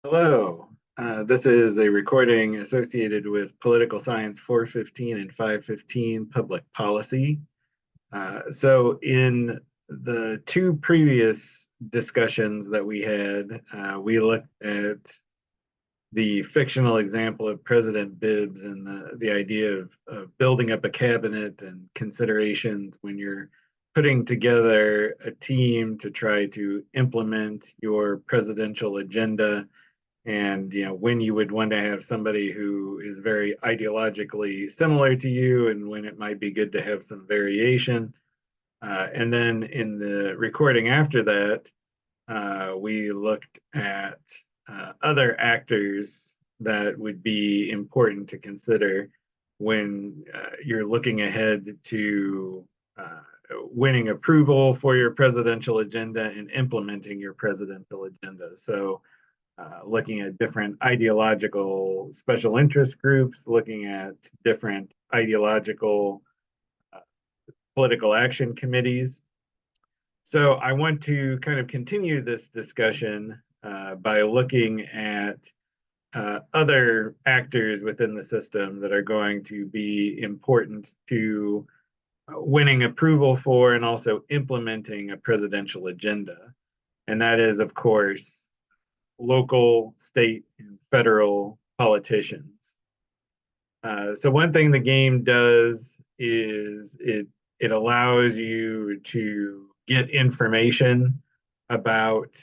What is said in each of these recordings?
Hello. This is a recording associated with Political Science 415 and 515 Public Policy. In the two previous discussions that we had, we looked at the fictional example of President Bibbs and the idea of building up a cabinet and considerations when you're putting together a team to try to implement your presidential agenda, and when you would want to have somebody who is very ideologically similar to you and when it might be good to have some variation. And then in the recording after that, we looked at other actors that would be important to consider when you're looking ahead to winning approval for your presidential agenda and implementing your presidential agenda. So looking at different ideological special interest groups, looking at different ideological uh, political action committees. So I want to kind of continue this discussion by looking at other actors within the system that are going to be important to winning approval for and also implementing a presidential agenda. And that is, of course, local, state, and federal politicians. So one thing the game does is it allows you to get information about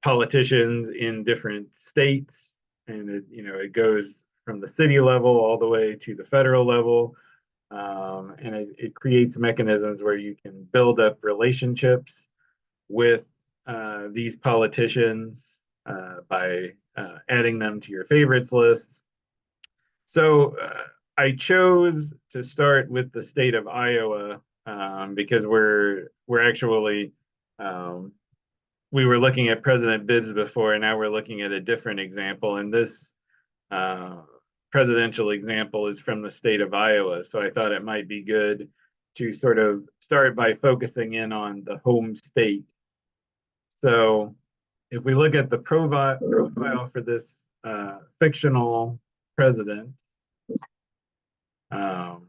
politicians in different states, and it goes from the city level all the way to the federal level, and it creates mechanisms where you can build up relationships with these politicians by adding them to your favorites lists. So I chose to start with the state of Iowa because we're actually we were looking at President Bibbs before, and now we're looking at a different example. And this uh, presidential example is from the state of Iowa. So I thought it might be good to sort of start by focusing in on the home state. So if we look at the profile for this fictional president, um,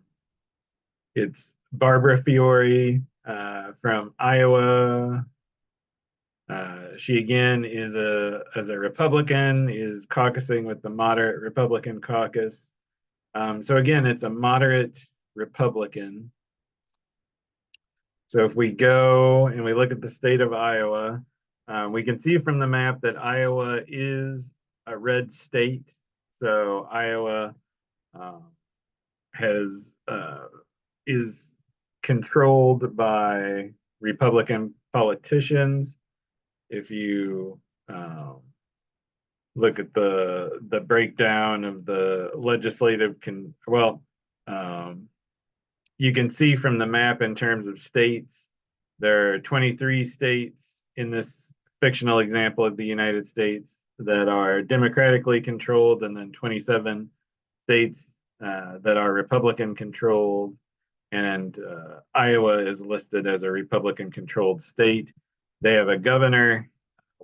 it's Barbara Fiore from Iowa. She again is as a Republican, is caucusing with the moderate Republican caucus. So again, it's a moderate Republican. So if we go and we look at the state of Iowa, we can see from the map that Iowa is a red state. So Iowa um, has is controlled by Republican politicians. If you look at the breakdown of the legislative um, you can see from the map in terms of states, there are 23 states in this fictional example of the United States that are democratically controlled, and then 27 states that are Republican controlled. And Iowa is listed as a Republican controlled state. They have a governor,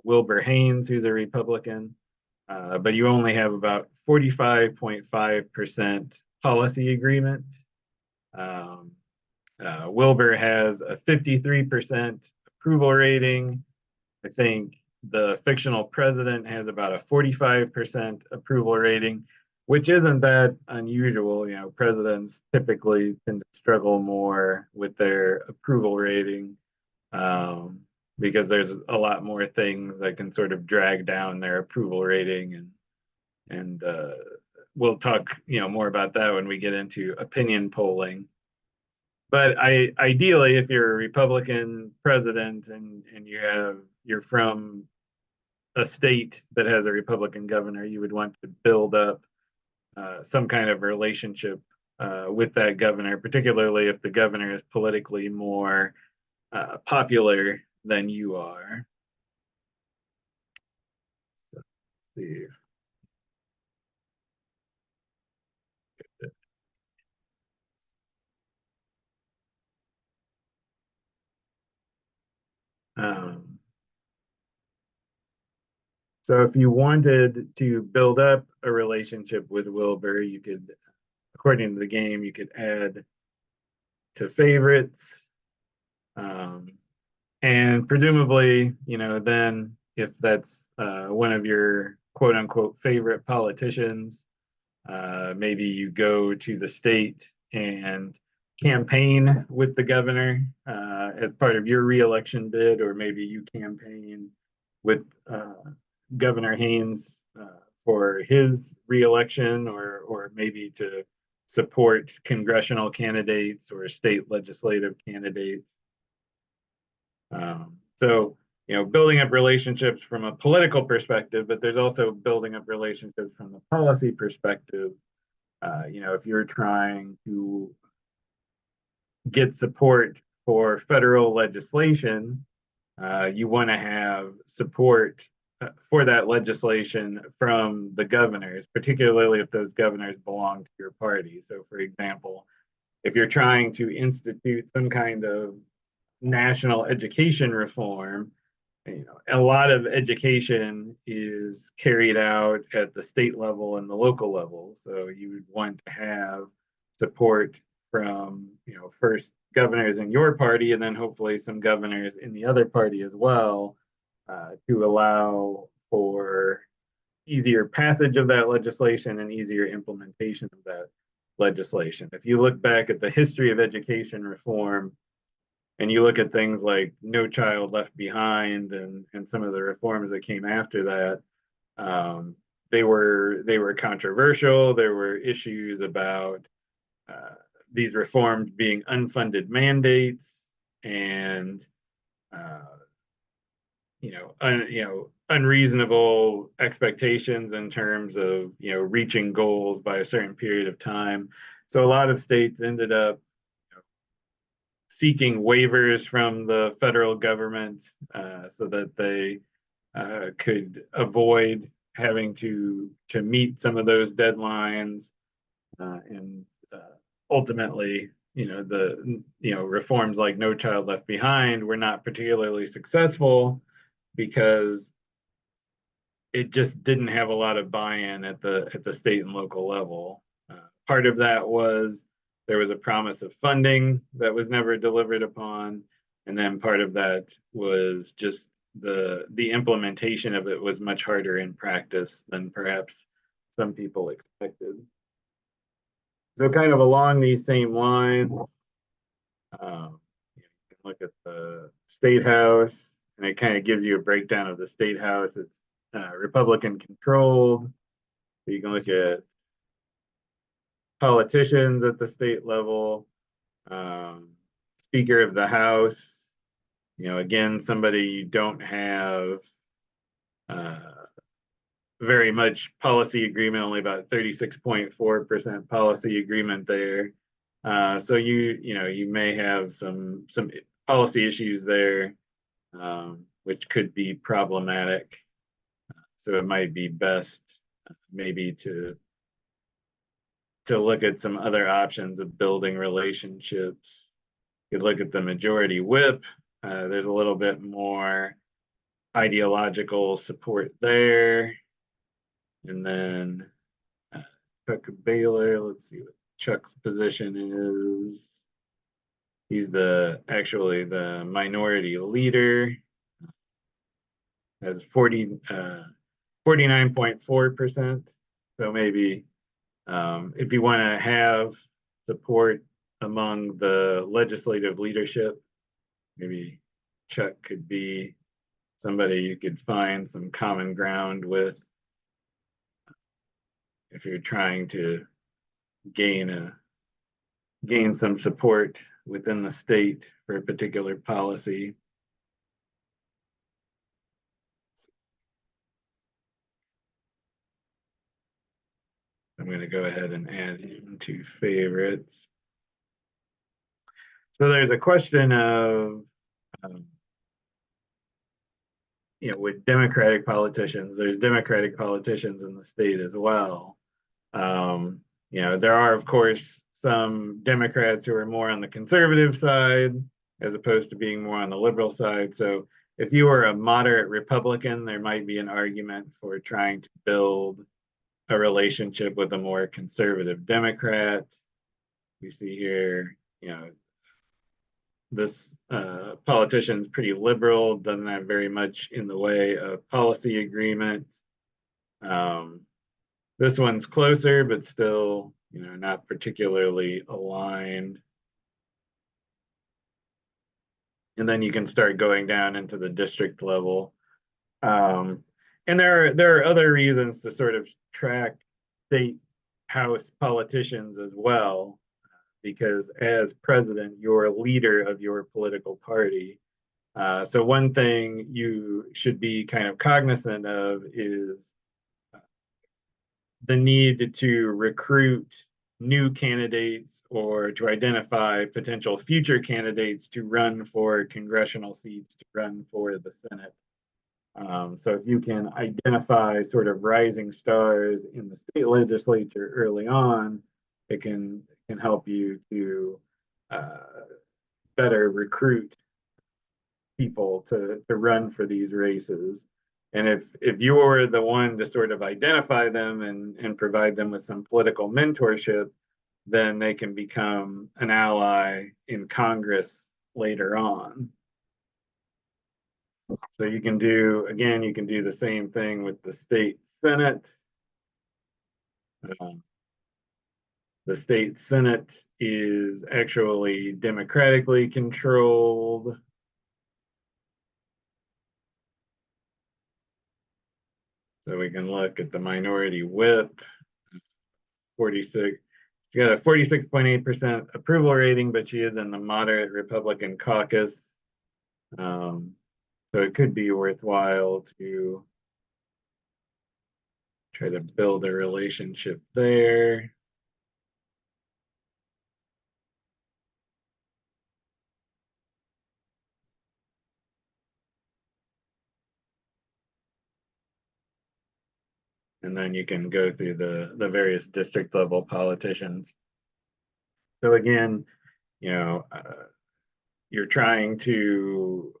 Wilbur Haynes, who's a Republican, but you only have about 45.5% policy agreement. Um, Wilbur has a 53% approval rating. I think the fictional president has about a 45% approval rating, which isn't that unusual. Presidents typically tend to struggle more with their approval rating um, because there's a lot more things that can sort of drag down their approval rating, and we'll talk more about that when we get into opinion polling. But ideally, if you're a Republican president and you're from a state that has a Republican governor, you would want to build up some kind of relationship with that governor, particularly if the governor is politically more popular than you are. So, let's see. Um, So if you wanted to build up a relationship with Wilbur, you could, according to the game, you could add to favorites. Um, and presumably, then if that's one of your quote unquote favorite politicians, maybe you go to the state and campaign with the governor as part of your reelection bid, or maybe you campaign with Governor Haynes for his reelection, or maybe to support congressional candidates or state legislative candidates. So, building up relationships from a political perspective, but there's also building up relationships from a policy perspective. If you're trying to get support for federal legislation, you want to have support for that legislation from the governors, particularly if those governors belong to your party. So, for example, if you're trying to institute some kind of national education reform, a lot of education is carried out at the state level and the local level. So you would want to have support from, first governors in your party and then hopefully some governors in the other party as well, to allow for easier passage of that legislation and easier implementation of that legislation. If you look back at the history of education reform, and you look at things like No Child Left Behind and some of the reforms that came after that, they were controversial. There were issues about uh, these reforms being unfunded mandates and uh, unreasonable expectations in terms of reaching goals by a certain period of time. So a lot of states ended up seeking waivers from the federal government so that they could avoid having to meet some of those deadlines, and ultimately, the reforms like No Child Left Behind were not particularly successful because it just didn't have a lot of buy-in at the state and local level. Part of that was there was a promise of funding that was never delivered upon, and then part of that was just the implementation of it was much harder in practice than perhaps some people expected. So kind of along these same lines, you can look at the state house, and it kind of gives you a breakdown of the state house. It's Republican controlled. So you can look at politicians at the state level, um, Speaker of the House. Again, somebody you don't have uh, very much policy agreement, only about 36.4% policy agreement there. So you may have some policy issues there, which could be problematic. So it might be best maybe to look at some other options of building relationships. You could look at the majority whip. There's a little bit more ideological support there. And then Chuck Baylor, let's see what Chuck's position is. He's actually the minority leader, has 49.4%. So maybe if you want to have support among the legislative leadership, maybe Chuck could be somebody you could find some common ground with if you're trying to gain some support within the state for a particular policy. I'm going to go ahead and add him to favorites. So there's a question of, um, with Democratic politicians, there's Democratic politicians in the state as well. There are, of course, some Democrats who are more on the conservative side as opposed to being more on the liberal side. So if you were a moderate Republican, there might be an argument for trying to build a relationship with a more conservative Democrat. We see here, this politician's pretty liberal, doesn't have very much in the way of policy agreement. This one's closer, but still, not particularly aligned. And then you can start going down into the district level. And there are other reasons to sort of track state house politicians as well, because as president, you're a leader of your political party. So one thing you should be kind of cognizant of is the need to recruit new candidates or to identify potential future candidates to run for congressional seats, to run for the Senate. So if you can identify sort of rising stars in the state legislature early on, it can help you to better recruit people to run for these races. And if you were the one to sort of identify them and provide them with some political mentorship, then they can become an ally in Congress later on. So you can do, again, you can do the same thing with the state Senate. The state Senate is actually democratically controlled. So we can look at the minority whip, 46. She got a 46.8% approval rating, but she is in the moderate Republican caucus. So it could be worthwhile to try to build a relationship there. And then you can go through the various district level politicians. So again, you're trying to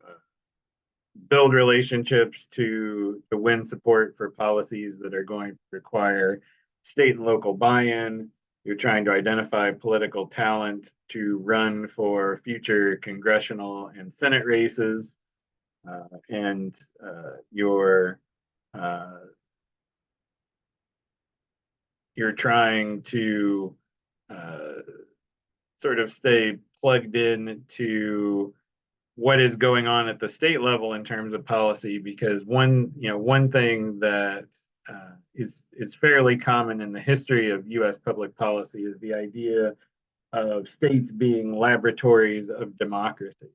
build relationships to win support for policies that are going to require state and local buy-in. You're trying to identify political talent to run for future congressional and Senate races. And you're trying to sort of stay plugged in to what is going on at the state level in terms of policy, because one thing that is fairly common in the history of U.S. public policy is the idea of states being laboratories of democracy.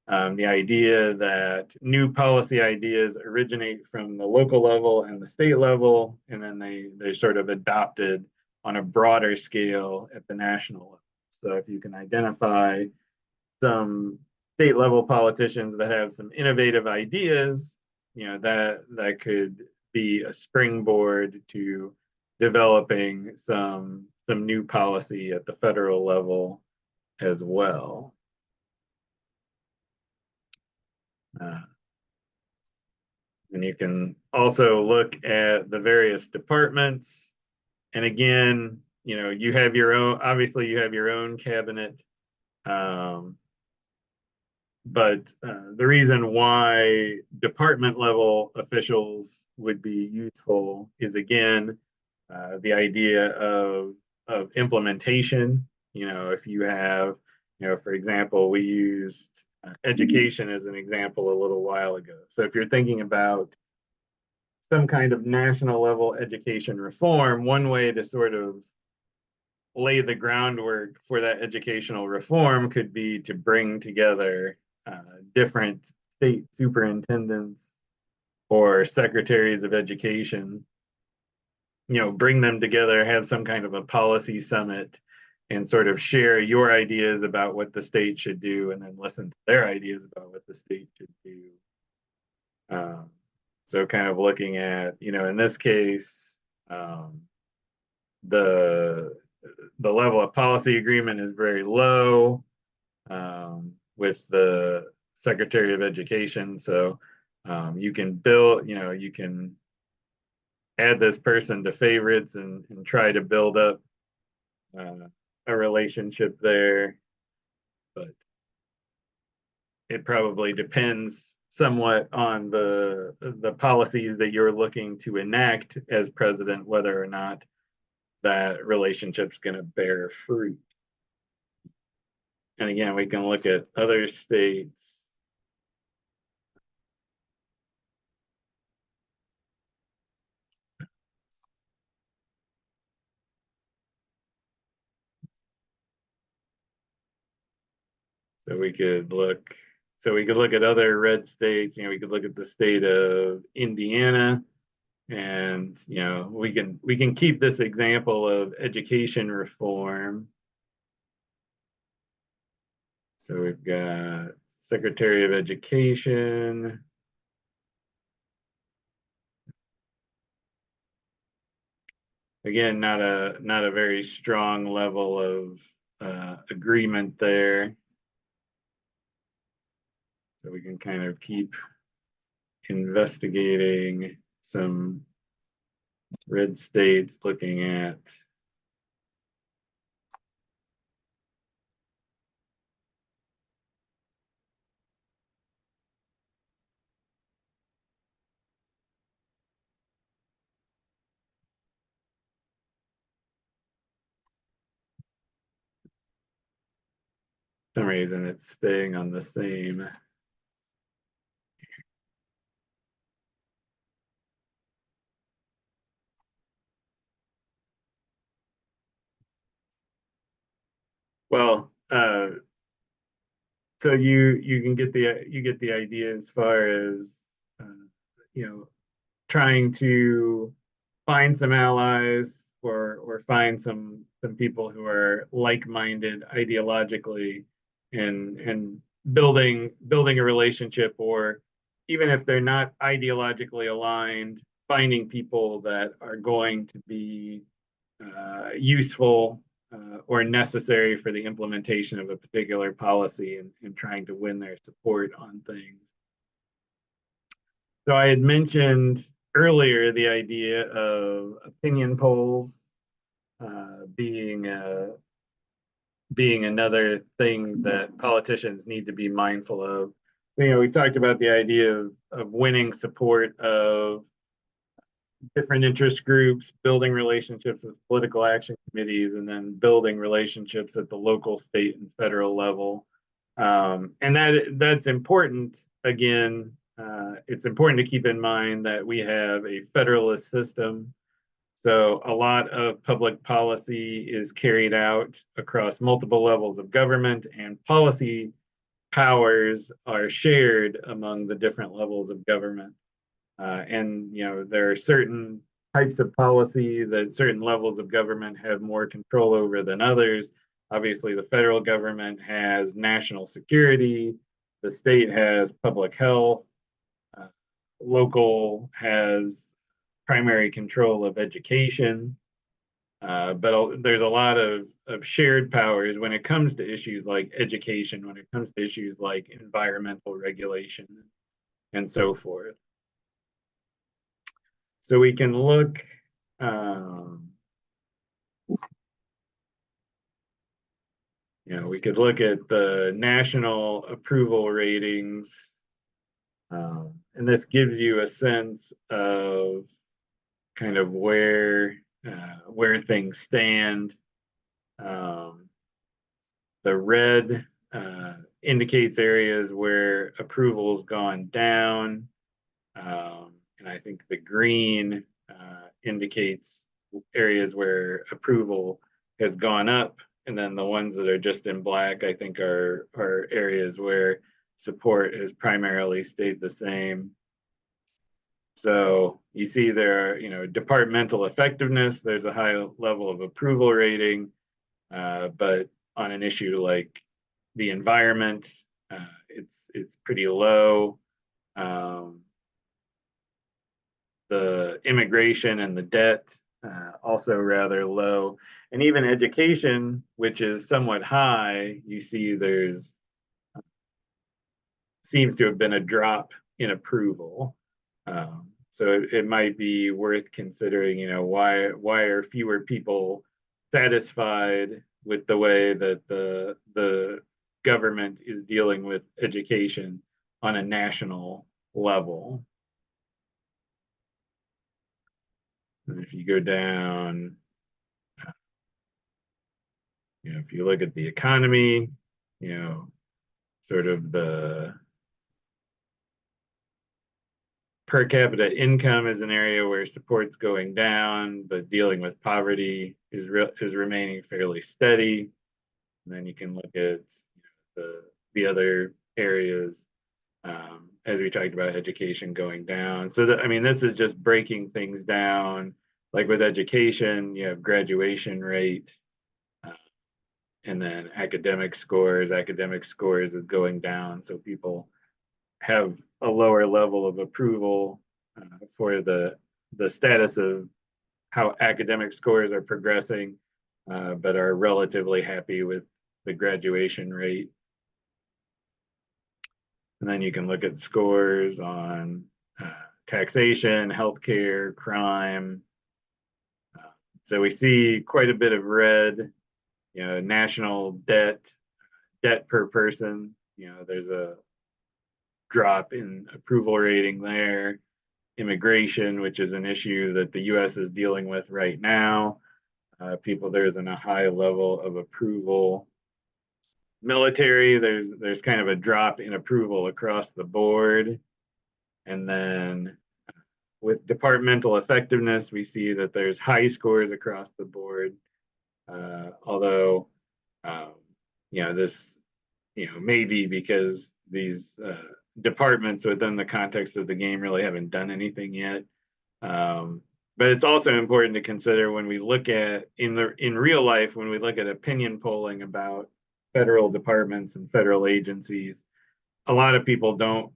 The idea that new policy ideas originate from the local level and the state level, and then they're sort of adopted on a broader scale at the national level. So if you can identify some state level politicians that have some innovative ideas, that could be a springboard to developing some new policy at the federal level as well. And you can also look at the various departments. And again, you have your own, obviously you have your own cabinet. But the reason why department level officials would be useful is, again, the idea of implementation. If you have, for example, we used education as an example a little while ago. So if you're thinking about some kind of national level education reform, one way to sort of lay the groundwork for that educational reform could be to bring together different state superintendents or secretaries of education, bring them together, have some kind of a policy summit, and sort of share your ideas about what the state should do, and then listen to their ideas about what the state should do. So kind of looking at, in this case, the level of policy agreement is very low, with the Secretary of Education. So you can build, you can add this person to favorites and try to build up a relationship there. But it probably depends somewhat on the policies that you're looking to enact as president, whether or not that relationship's going to bear fruit. And again, we can look at other states. So we could look, at other red states. We could look at the state of Indiana, and we can keep this example of education reform. So we've got Secretary of Education. Again, not a very strong level of agreement there. So we can kind of keep investigating some red states, looking at some reason it's staying on the same. Well, so you can get the idea as far as you know trying to find some allies or find some people who are like-minded ideologically and building a relationship, or even if they're not ideologically aligned, finding people that are going to be useful or necessary for the implementation of a particular policy, and trying to win their support on things. So I had mentioned earlier the idea of opinion polls being another thing that politicians need to be mindful of. So, we've talked about the idea of winning support of different interest groups, building relationships with political action committees, and then building relationships at the local, state, and federal level. And that's important. Again, it's important to keep in mind that we have a federalist system. So a lot of public policy is carried out across multiple levels of government, and policy powers are shared among the different levels of government. And there are certain types of policy that certain levels of government have more control over than others. Obviously, the federal government has national security, the state has public health, uh, local has primary control of education. But there's a lot of shared powers when it comes to issues like education, when it comes to issues like environmental regulation, and so forth. So we can look, we could look at the national approval ratings, and this gives you a sense of kind of where things stand. The red indicates areas where approval's gone down. And I think the green indicates areas where approval has gone up. And then the ones that are just in black, I think, are areas where support has primarily stayed the same. So you see there, departmental effectiveness, there's a high level of approval rating, but on an issue like the environment, it's pretty low. The immigration and the debt, also rather low. And even education, which is somewhat high, you see there's seems to have been a drop in approval. So it might be worth considering, why are fewer people satisfied with the way that the government is dealing with education on a national level. And if you go down, if you look at the economy, sort of the per capita income is an area where support's going down, but dealing with poverty is remaining fairly steady. And then you can look at the other areas, as we talked about education going down. So this is just breaking things down. Like with education, you have graduation rate, and then academic scores. Academic scores is going down, so people have a lower level of approval for the status of how academic scores are progressing, but are relatively happy with the graduation rate. And then you can look at scores on taxation, healthcare, crime. So we see quite a bit of red, national debt per person. There's a drop in approval rating there. Immigration, which is an issue that the US is dealing with right now. There isn't a high level of approval. Military, there's kind of a drop in approval across the board. And then with departmental effectiveness, we see that there's high scores across the board. Although, this, maybe because these departments within the context of the game really haven't done anything yet. But it's also important to consider when we look at in real life, when we look at opinion polling about federal departments and federal agencies, a lot of people don't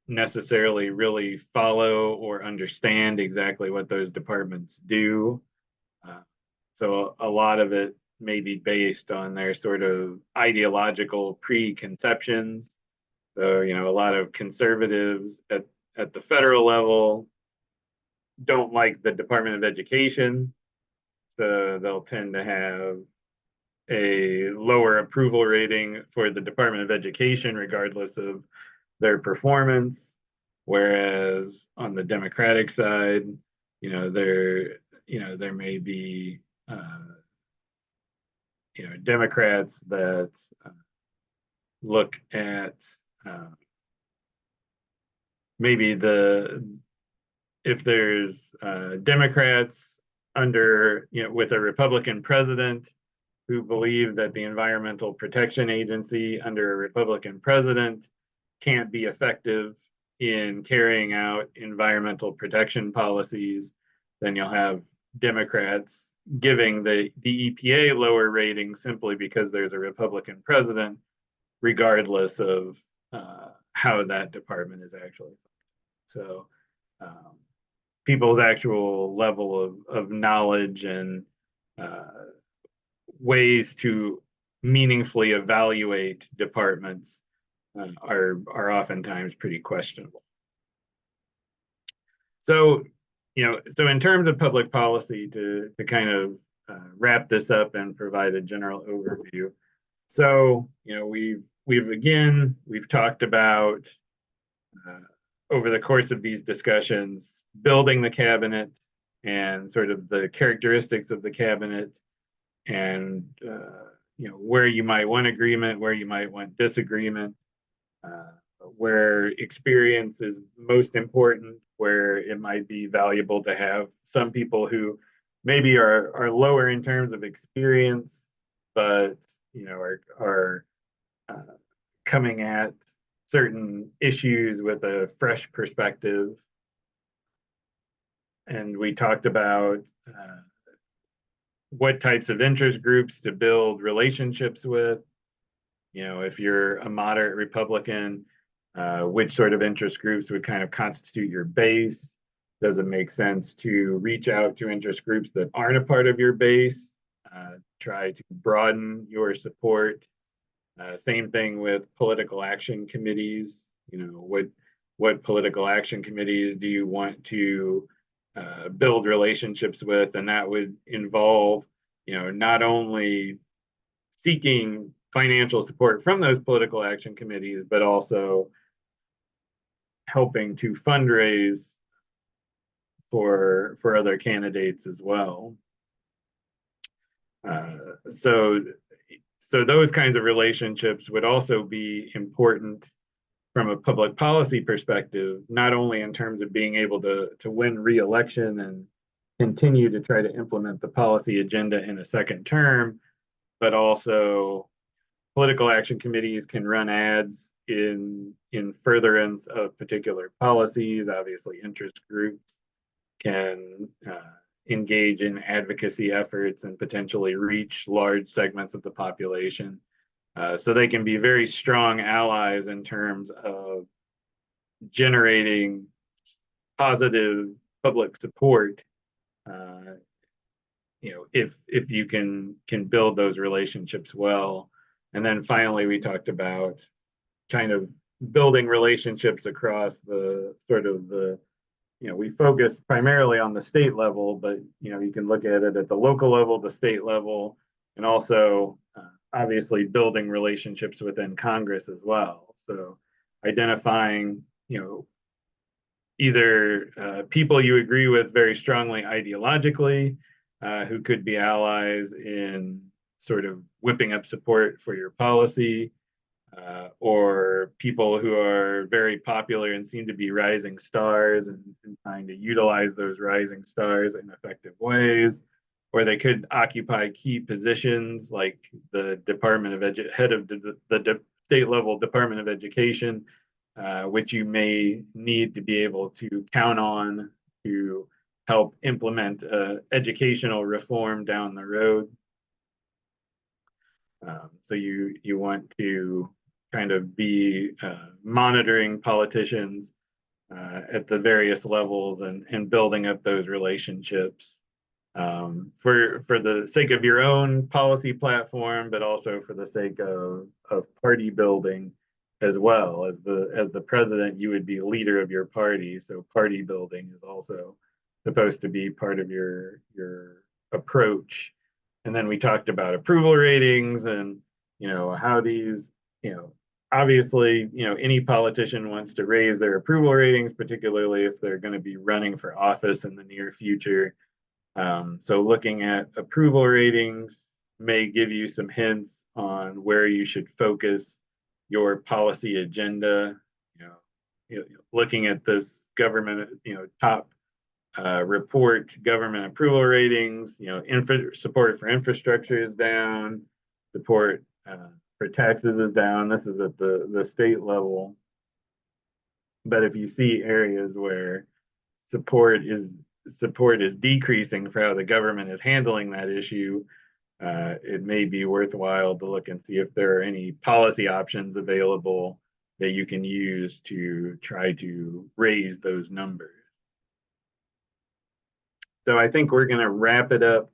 necessarily really follow or understand exactly what those departments do. So a lot of it may be based on their sort of ideological preconceptions. So, a lot of conservatives at the federal level don't like the Department of Education. So they'll tend to have a lower approval rating for the Department of Education, regardless of their performance. Whereas on the Democratic side, there may be, Democrats that look at maybe if there's Democrats under, with a Republican president who believe that the Environmental Protection Agency under a Republican president can't be effective in carrying out environmental protection policies, then you'll have Democrats giving the EPA lower rating simply because there's a Republican president, regardless of how that department is actually. So people's actual level of knowledge and ways to meaningfully evaluate departments are oftentimes pretty questionable. So, so in terms of public policy, to kind of wrap this up and provide a general overview. So, we've talked about over the course of these discussions, building the cabinet and sort of the characteristics of the cabinet, and where you might want agreement, where you might want disagreement, where experience is most important, where it might be valuable to have some people who maybe are lower in terms of experience, but are coming at certain issues with a fresh perspective. And we talked about what types of interest groups to build relationships with. If you're a moderate Republican, which sort of interest groups would kind of constitute your base? Does it make sense to reach out to interest groups that aren't a part of your base? Try to broaden your support. Same thing with political action committees. what political action committees do you want to build relationships with, and that would involve, not only seeking financial support from those political action committees, but also helping to fundraise for other candidates as well. So those kinds of relationships would also be important from a public policy perspective, not only in terms of being able to win re-election and continue to try to implement the policy agenda in a second term, but also political action committees can run ads in furtherance of particular policies. Obviously, interest groups can engage in advocacy efforts and potentially reach large segments of the population. So they can be very strong allies in terms of generating positive public support. If you can build those relationships well. And then finally, we talked about kind of building relationships across the sort of the, we focus primarily on the state level, but you can look at it at the local level, the state level, and also obviously building relationships within Congress as well. So identifying, either people you agree with very strongly ideologically, who could be allies in sort of whipping up support for your policy, or people who are very popular and seem to be rising stars and trying to utilize those rising stars in effective ways, or they could occupy key positions like the head of the state level Department of Education, which you may need to be able to count on to help implement educational reform down the road. So you want to kind of be monitoring politicians at the various levels and building up those relationships for the sake of your own policy platform, but also for the sake of party building as well. As the president, you would be leader of your party, so party building is also supposed to be part of your approach. And then we talked about approval ratings and how these, obviously, any politician wants to raise their approval ratings, particularly if they're going to be running for office in the near future. So looking at approval ratings may give you some hints on where you should focus your policy agenda. Looking at this government, top report, government approval ratings, support for infrastructure is down, support for taxes is down. This is at the state level. But if you see areas where support is decreasing for how the government is handling that issue, it may be worthwhile to look and see if there are any policy options available that you can use to try to raise those numbers. So I think we're going to wrap it up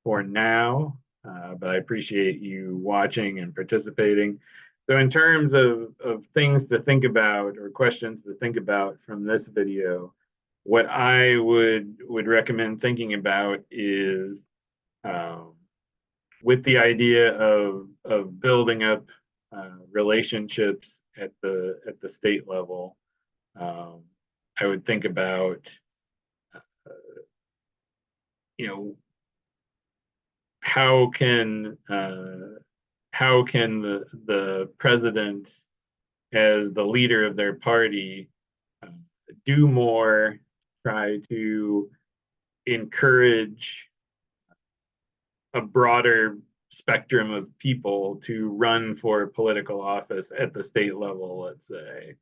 for now, but I appreciate you watching and participating. So in terms of things to think about or questions to think about from this video, what I would recommend thinking about is with the idea of building up relationships at the state level. I would think about how can the president, as the leader of their party, do more, try to encourage a broader spectrum of people to run for political office at the state level, let's say.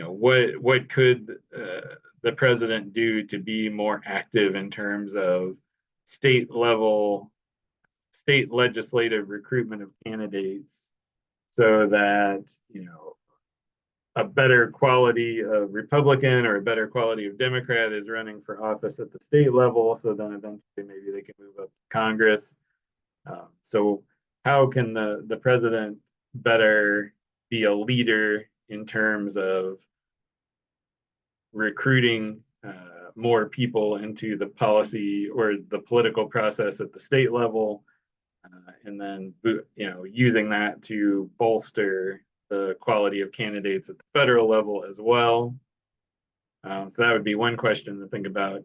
What could the president do to be more active in terms of state legislative recruitment of candidates, so that a better quality of Republican or a better quality of Democrat is running for office at the state level, so then eventually maybe they can move up to Congress. So how can the president better be a leader in terms of recruiting more people into the policy or the political process at the state level, and then using that to bolster the quality of candidates at the federal level as well. So that would be one question to think about.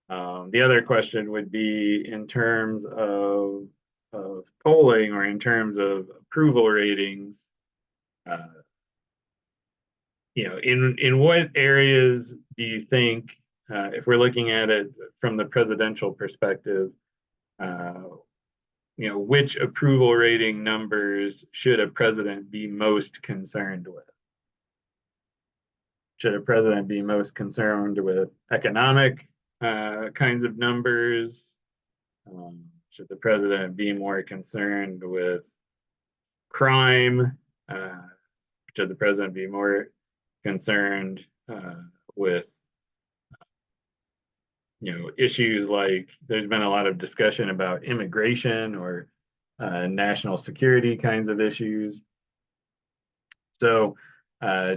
The other question would be in terms of polling or in terms of approval ratings. In what areas do you think, if we're looking at it from the presidential perspective, which approval rating numbers should a president be most concerned with? Should a president be most concerned with economic kinds of numbers? Should the president be more concerned with crime? Should the president be more concerned with issues like there's been a lot of discussion about immigration or national security kinds of issues? So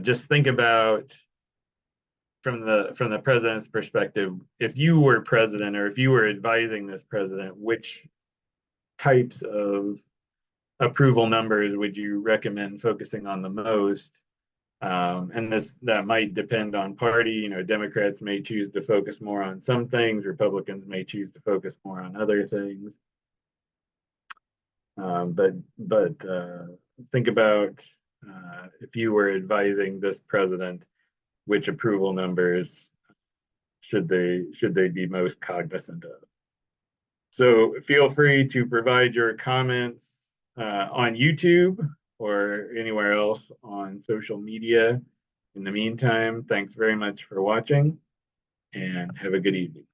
just think about from the president's perspective, if you were president or if you were advising this president, which types of approval numbers would you recommend focusing on the most? And that might depend on party. Democrats may choose to focus more on some things. Republicans may choose to focus more on other things. But think about if you were advising this president, which approval numbers should they be most cognizant of? So feel free to provide your comments on YouTube or anywhere else on social media. In the meantime, thanks very much for watching and have a good evening.